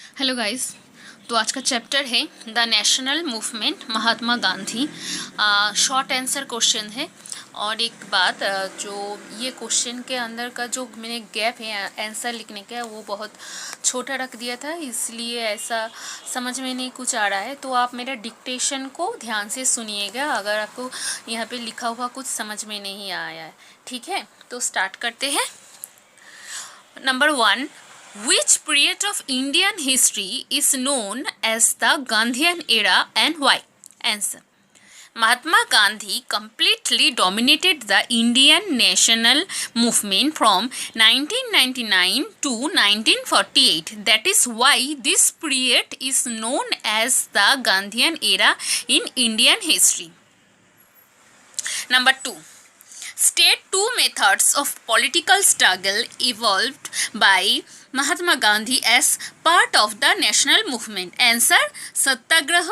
Hello guys. तो आज का चैप्टर है the national movement Mahatma Gandhi. Short answer question है। और एक बात, जो ये क्वेश्चन के अंदर का जो मैंने गैप है आंसर लिखने का, वो बहुत छोटा रख दिया था, इसलिए ऐसा समझ में नहीं कुछ आ रहा है। तो आप मेरा डिक्टेशन को ध्यान से सुनिएगा अगर आपको यहाँ पे लिखा हुआ कुछ समझ में नहीं आया है। ठीक है, तो स्टार्ट करते हैं। Number 1. Which period of Indian history is known as the Gandhian era and why? Answer. Mahatma Gandhi completely dominated the Indian national movement from 1999 to 1948. That is why this period is known as the Gandhian era in Indian history. Number 2. State two methods of political struggle evolved by Mahatma Gandhi as part of the national movement. Answer. सत्याग्रह,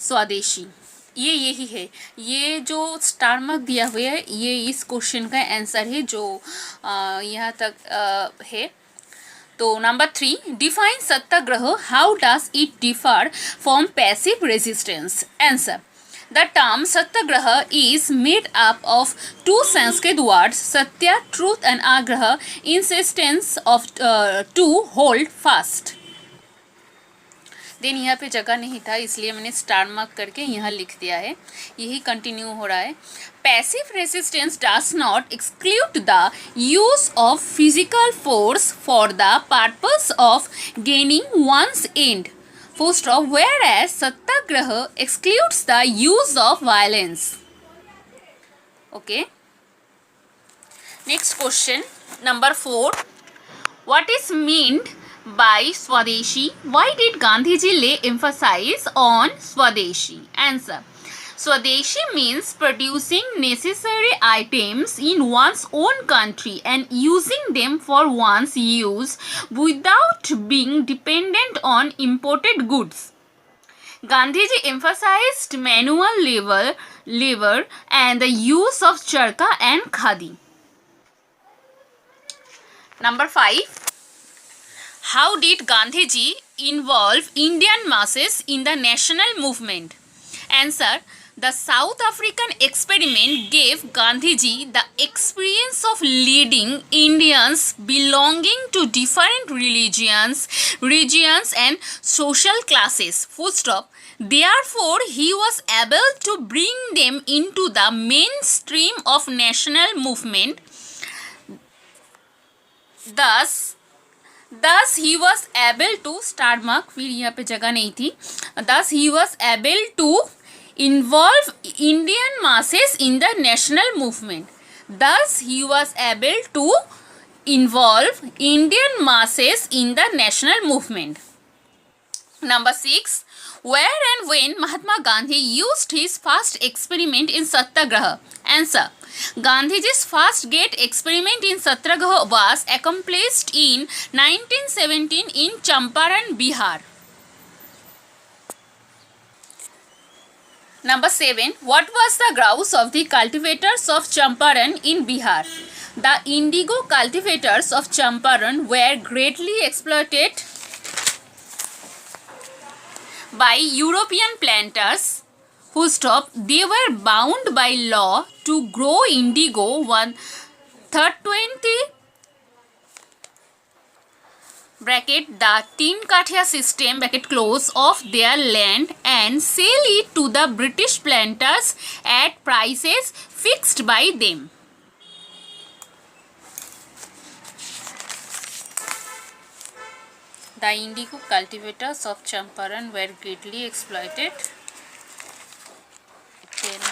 स्वदेशी। ये यही है, ये जो star mark दिया हुआ है ये इस क्वेश्चन का आंसर है जो यहाँ तक है। तो number 3, define Satyagraha, how does it differ from passive resistance? Answer. The term satyagraha is made up of two Sanskrit words, satya, truth, and agraha, insistence of to hold fast. Then यहाँ पे जगह नहीं था इसलिए मैंने star mark करके यहाँ लिख दिया है, यही कंटिन्यू हो रहा है। Passive resistance does not exclude the use of physical force for the purpose of gaining one's end, full stop, whereas satyagraha excludes the use of violence. Okay, next question, number 4. What is meant by swadeshi? Why did Gandhiji lay emphasis on swadeshi? Answer. Swadeshi means producing necessary items in one's own country and using them for one's use without being dependent on imported goods. Gandhiji emphasized manual labor and the use of charkha and khadi. Number 5. How did Gandhiji involve Indian masses in the national movement? Answer. The South African experiment gave Gandhiji the experience of leading Indians belonging to different regions and social classes. Full stop. Therefore, he was able to bring them into the mainstream of national movement. Thus he was able to star mark, फिर यहाँ पे जगह नहीं थी। Thus he was able to involve Indian masses in the national movement. Thus he was able to involve Indian masses in the national movement. Number 6. Where and when Mahatma Gandhi used his first experiment in satyagraha? Answer. Gandhiji's first great experiment in satyagraha was accomplished in 1917 in Champaran, Bihar. Number 7. What was the grouse of the cultivators of Champaran in Bihar? The indigo cultivators of Champaran were greatly exploited by European planters who stopped. They were bound by law to grow indigo 1/320 bracket the tin kathia system bracket close of their land and sell it to the British planters at prices fixed by them. The indigo cultivators of Champaran were greatly exploited. Then,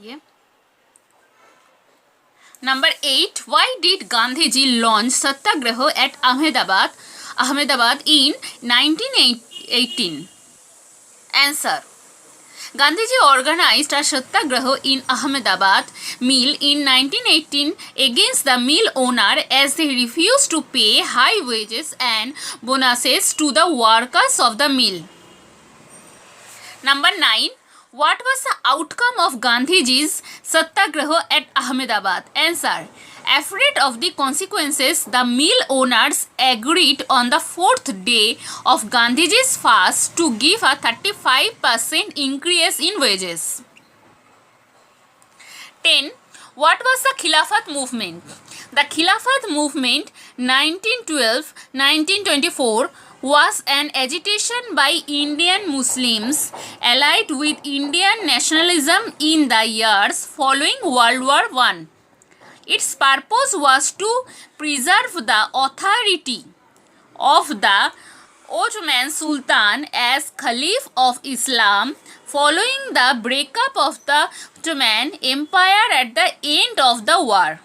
yeah. Number 8. Why did Gandhiji launch Satyagraha at Ahmedabad in 1918? Answer. Gandhiji organized a Satyagraha in Ahmedabad mill in 1918 against the mill owner as they refused to pay high wages and bonuses to the workers of the mill. Number 9. What was the outcome of Gandhiji's Satyagraha at Ahmedabad? Answer. Afraid of the consequences, the mill owners agreed on the fourth day of Gandhiji's fast to give a 35% increase in wages. 10. What was the Khilafat movement? The Khilafat movement 1912-1924 was an agitation by Indian Muslims allied with Indian nationalism in the years following World War I. Its purpose was to preserve the authority of the Ottoman Sultan as Caliph of Islam following the breakup of the Ottoman Empire at the end of the war.